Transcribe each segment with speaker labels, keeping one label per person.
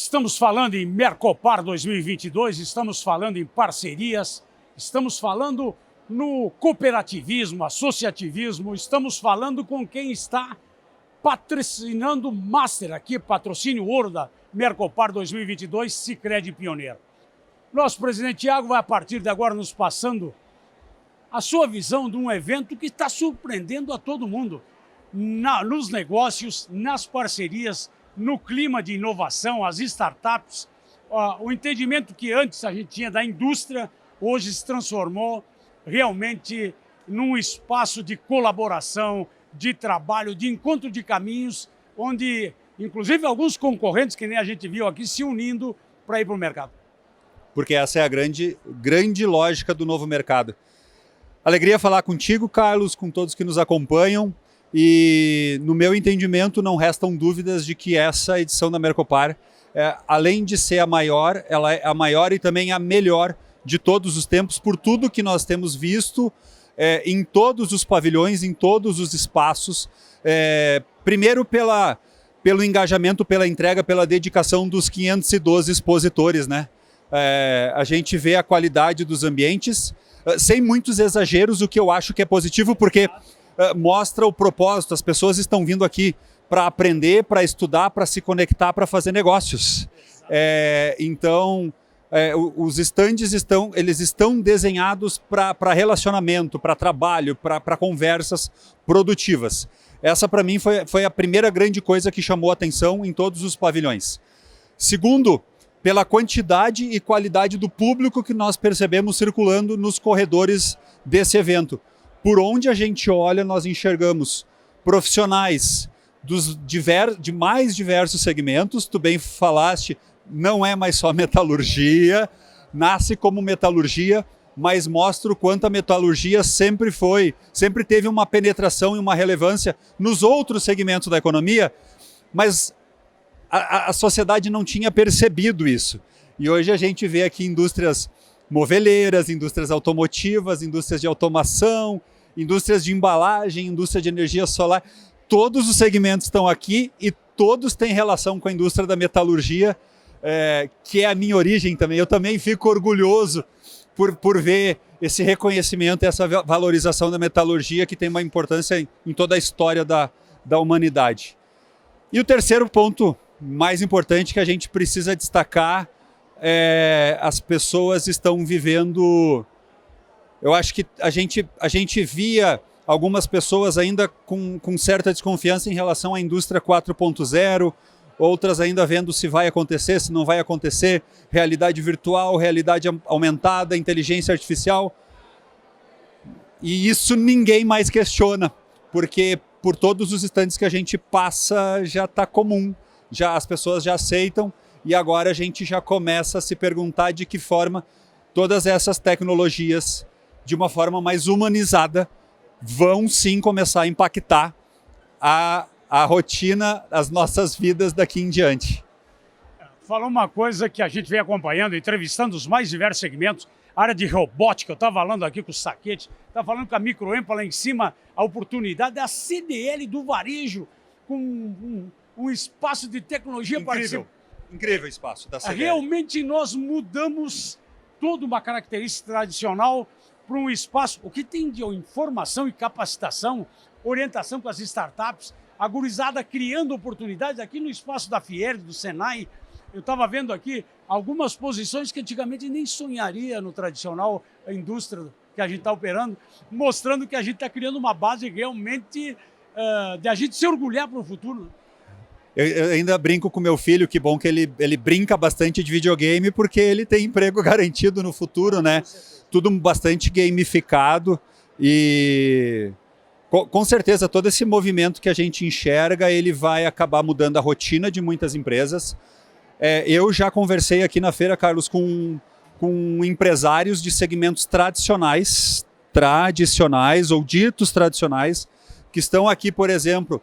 Speaker 1: Estamos falando em Mercopar 2022, estamos falando em parcerias, estamos falando no cooperativismo, associativismo, estamos falando com quem está patrocinando o Master aqui, patrocínio ouro da Mercopar 2022, Sicredi Pioneiro. Nosso presidente Thiago vai, a partir de agora, nos passando a sua visão de um evento que está surpreendendo a todo mundo, nos negócios, nas parcerias, no clima de inovação, as startups, o entendimento que antes a gente tinha da indústria, hoje se transformou realmente num espaço de colaboração, de trabalho, de encontro de caminhos, onde, inclusive, alguns concorrentes, que nem a gente viu aqui, se unindo para ir para o mercado.
Speaker 2: Porque essa é a grande lógica do novo mercado. Alegria falar contigo, Carlos, com todos que nos acompanham. E, no meu entendimento, não restam dúvidas de que essa edição da Mercopar, além de ser a maior, ela é a maior e também a melhor de todos os tempos, por tudo que nós temos visto em todos os pavilhões, em todos os espaços. Primeiro pelo engajamento, pela entrega, pela dedicação dos 512 expositores, né? A gente vê a qualidade dos ambientes, sem muitos exageros, o que eu acho que é positivo, porque mostra o propósito. As pessoas estão vindo aqui para aprender, para estudar, para se conectar, para fazer negócios. Então, os estandes estão desenhados para relacionamento, para trabalho, para conversas produtivas. Essa, para mim, foi a primeira grande coisa que chamou a atenção em todos os pavilhões. Segundo, pela quantidade e qualidade do público que nós percebemos circulando nos corredores desse evento. Por onde a gente olha, nós enxergamos profissionais de mais diversos segmentos. Tu bem falaste, não é mais só metalurgia, nasce como metalurgia, mas mostra o quanto a metalurgia sempre teve uma penetração e uma relevância nos outros segmentos da economia, mas a sociedade não tinha percebido isso. E hoje a gente vê aqui indústrias moveleiras, indústrias automotivas, indústrias de automação, indústrias de embalagem, indústria de energia solar. Todos os segmentos estão aqui e todos têm relação com a indústria da metalurgia, que é a minha origem também. Eu também fico orgulhoso por ver esse reconhecimento, essa valorização da metalurgia, que tem uma importância em toda a história da humanidade. E o terceiro ponto mais importante que a gente precisa destacar as pessoas estão vivendo. Eu acho que a gente via algumas pessoas ainda com certa desconfiança em relação à indústria 4.0, outras ainda vendo se vai acontecer, se não vai acontecer, realidade virtual, realidade aumentada, inteligência artificial. E isso ninguém mais questiona, porque por todos os estandes que a gente passa já está comum, as pessoas já aceitam, e agora a gente já começa a se perguntar de que forma todas essas tecnologias, de uma forma mais humanizada, vão sim começar a impactar a rotina, as nossas vidas daqui em diante.
Speaker 1: Falou uma coisa que a gente vem acompanhando, entrevistando os mais diversos segmentos, área de robótica, eu estava falando aqui com o Saquete, estava falando com a Microempa lá em cima, a oportunidade da CDL do varejo, com um espaço de tecnologia
Speaker 2: Incrível espaço da CDL.
Speaker 1: Realmente nós mudamos toda uma característica tradicional para um espaço, o que tem de informação e capacitação, orientação para as startups, a gurizada criando oportunidades aqui no espaço da Fierg, do Senai. Eu estava vendo aqui algumas posições que antigamente nem sonharia no tradicional indústria que a gente está operando, mostrando que a gente está criando uma base realmente de a gente se orgulhar para o futuro.
Speaker 2: Eu ainda brinco com meu filho, que bom que ele brinca bastante de videogame, porque ele tem emprego garantido no futuro, né? Tudo bastante gamificado e com certeza todo esse movimento que a gente enxerga, ele vai acabar mudando a rotina de muitas empresas. Eu já conversei aqui na feira, Carlos, com empresários de segmentos tradicionais ou ditos tradicionais, que estão aqui, por exemplo,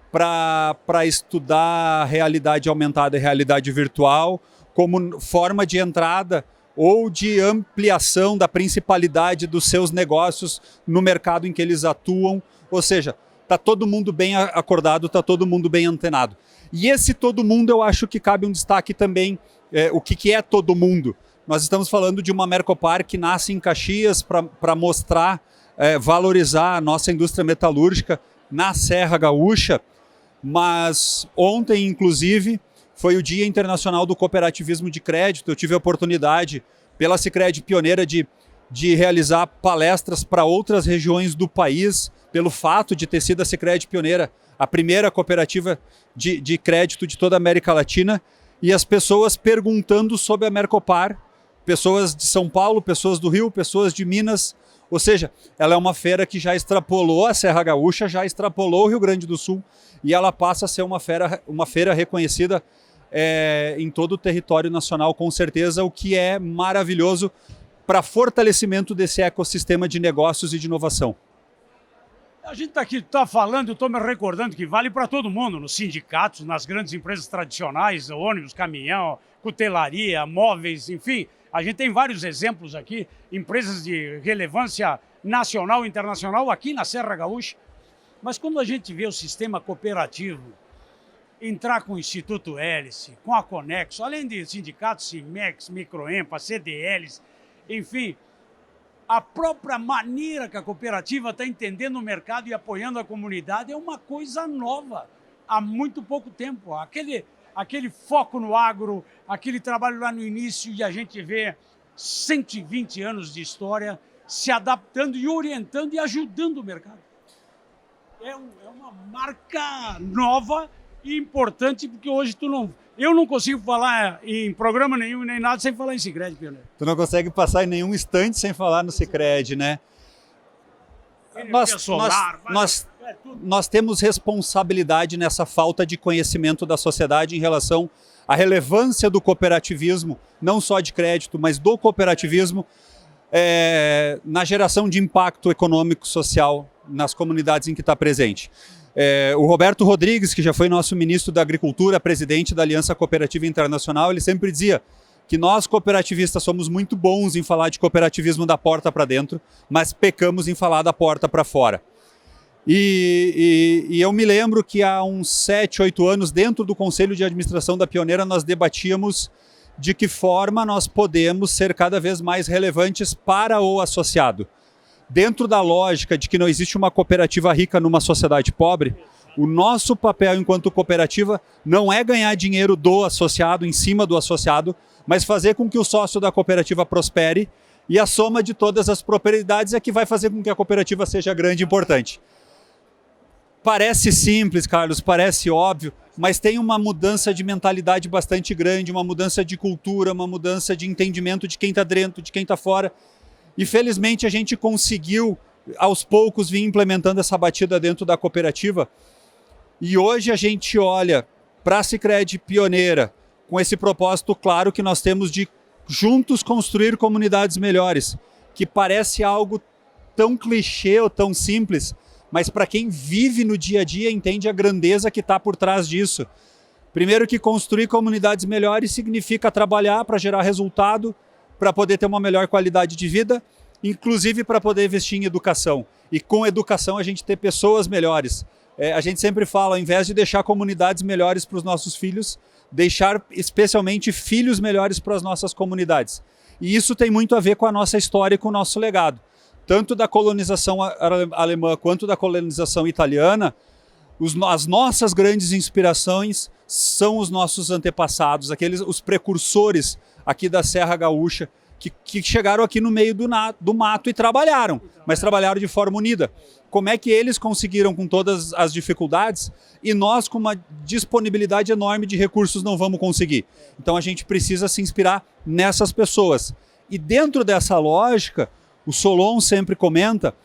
Speaker 2: para estudar realidade aumentada e realidade virtual como forma de entrada ou de ampliação da principalidade dos seus negócios no mercado em que eles atuam. Ou seja, está todo mundo bem acordado, está todo mundo bem antenado. E esse todo mundo, eu acho que cabe um destaque também, o que é todo mundo. Nós estamos falando de uma Mercopar que nasce em Caxias para mostrar, valorizar a nossa indústria metalúrgica na Serra Gaúcha, mas ontem, inclusive, foi o Dia Internacional do Cooperativismo de Crédito. Eu tive a oportunidade, pela Sicredi Pioneira, de realizar palestras para outras regiões do país, pelo fato de ter sido a Sicredi Pioneira a primeira cooperativa de crédito de toda a América Latina, e as pessoas perguntando sobre a Mercopar, pessoas de São Paulo, pessoas do Rio, pessoas de Minas, ou seja, ela é uma feira que já extrapolou a Serra Gaúcha, já extrapolou o Rio Grande do Sul, e ela passa a ser uma feira reconhecida em todo o território nacional, com certeza, o que é maravilhoso para fortalecimento desse ecossistema de negócios e de inovação.
Speaker 1: A gente está falando, eu estou me recordando que vale para todo mundo, nos sindicatos, nas grandes empresas tradicionais, ônibus, caminhão, cutelaria, móveis, enfim. A gente tem vários exemplos aqui, empresas de relevância nacional e internacional aqui na Serra Gaúcha. Mas quando a gente vê o sistema cooperativo entrar com o Instituto Hélice, com a Conexo, além de sindicatos, CIMEX, Microempa, CDLs, enfim, a própria maneira que a cooperativa está entendendo o mercado e apoiando a comunidade é uma coisa nova, há muito pouco tempo. Aquele foco no agro, aquele trabalho lá no início, e a gente vê 120 anos de história se adaptando e orientando e ajudando o mercado. É uma marca nova e importante, porque hoje eu não consigo falar em programa nenhum, nem nada, sem falar em Sicredi Pioneiro.
Speaker 2: Tu não consegue passar em nenhum instante sem falar no Sicredi, né? Nós temos responsabilidade nessa falta de conhecimento da sociedade em relação à relevância do cooperativismo, não só de crédito, mas do cooperativismo na geração de impacto econômico social nas comunidades em que está presente. O Roberto Rodrigues, que já foi nosso ministro da Agricultura, presidente da Aliança Cooperativa Internacional, ele sempre dizia que nós, cooperativistas, somos muito bons em falar de cooperativismo da porta para dentro, mas pecamos em falar da porta para fora. E eu me lembro que há uns 7, 8 anos, dentro do Conselho de Administração da Pioneira, nós debatíamos de que forma nós podemos ser cada vez mais relevantes para o associado. Dentro da lógica de que não existe uma cooperativa rica numa sociedade pobre, o nosso papel enquanto cooperativa não é ganhar dinheiro do associado, em cima do associado, mas fazer com que o sócio da cooperativa prospere, e a soma de todas as propriedades é que vai fazer com que a cooperativa seja grande e importante. Parece simples, Carlos, parece óbvio, mas tem uma mudança de mentalidade bastante grande, uma mudança de cultura, uma mudança de entendimento de quem está dentro, de quem está fora. E felizmente a gente conseguiu, aos poucos, vir implementando essa batida dentro da cooperativa. E hoje a gente olha para a Sicredi Pioneira com esse propósito claro que nós temos de juntos construir comunidades melhores, que parece algo tão clichê ou tão simples, mas para quem vive no dia a dia entende a grandeza que está por trás disso. Primeiro que construir comunidades melhores significa trabalhar para gerar resultado, para poder ter uma melhor qualidade de vida, inclusive para poder investir em educação. E com educação a gente ter pessoas melhores. A gente sempre fala, ao invés de deixar comunidades melhores para os nossos filhos, deixar especialmente filhos melhores para as nossas comunidades. E isso tem muito a ver com a nossa história e com o nosso legado. Tanto da colonização alemã quanto da colonização italiana, as nossas grandes inspirações são os nossos antepassados, os precursores aqui da Serra Gaúcha, que chegaram aqui no meio do mato e trabalharam, mas trabalharam de forma unida. Como é que eles conseguiram com todas as dificuldades e nós, com uma disponibilidade enorme de recursos, não vamos conseguir? Então a gente precisa se inspirar nessas pessoas. E dentro dessa lógica, o Solon sempre comenta,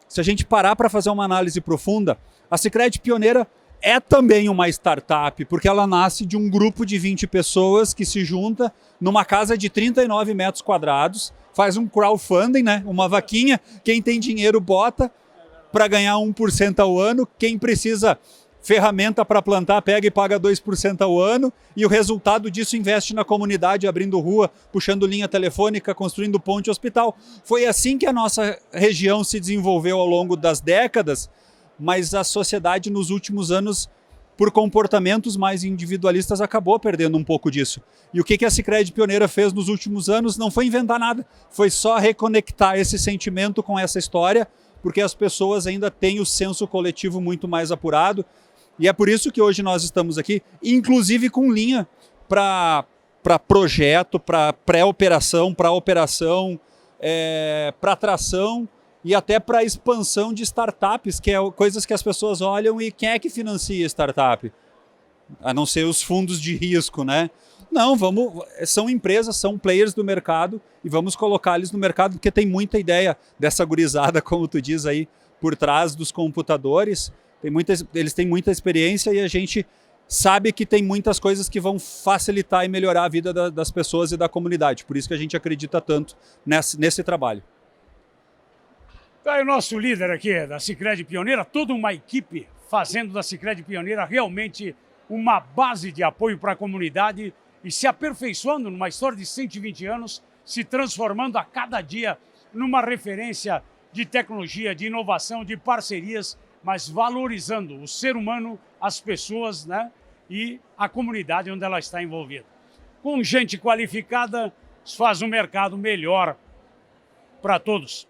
Speaker 2: se a gente parar para fazer uma análise profunda, a Sicredi Pioneira é também uma startup, porque ela nasce de um grupo de 20 pessoas que se junta numa casa de 39 metros quadrados, faz um crowdfunding, né? Uma vaquinha, quem tem dinheiro bota para ganhar 1% ao ano, quem precisa ferramenta para plantar pega e paga 2% ao ano, e o resultado disso investe na comunidade, abrindo rua, puxando linha telefônica, construindo ponte hospital. Foi assim que a nossa região se desenvolveu ao longo das décadas, mas a sociedade nos últimos anos por comportamentos mais individualistas, acabou perdendo um pouco disso. E o que a Sicredi Pioneira fez nos últimos anos não foi inventar nada, foi só reconectar esse sentimento com essa história, porque as pessoas ainda têm o senso coletivo muito mais apurado. E é por isso que hoje nós estamos aqui, inclusive com linha para projeto, para pré-operação, para operação, para tração e até para expansão de startups, que é coisas que as pessoas olham e quem é que financia startup? A não ser os fundos de risco, né? Não, são empresas, são players do mercado e vamos colocar eles no mercado porque tem muita ideia dessa gurizada, como tu diz aí, por trás dos computadores. Eles têm muita experiência e a gente sabe que tem muitas coisas que vão facilitar e melhorar a vida das pessoas e da comunidade. Por isso que a gente acredita tanto nesse trabalho.
Speaker 1: Tá aí o nosso líder aqui da Sicredi Pioneira, toda uma equipe fazendo da Sicredi Pioneira realmente uma base de apoio para a comunidade e se aperfeiçoando numa história de 120 anos, se transformando a cada dia numa referência de tecnologia, de inovação, de parcerias, mas valorizando o ser humano, as pessoas, né, e a comunidade onde ela está envolvida. Com gente qualificada, faz um mercado melhor para todos.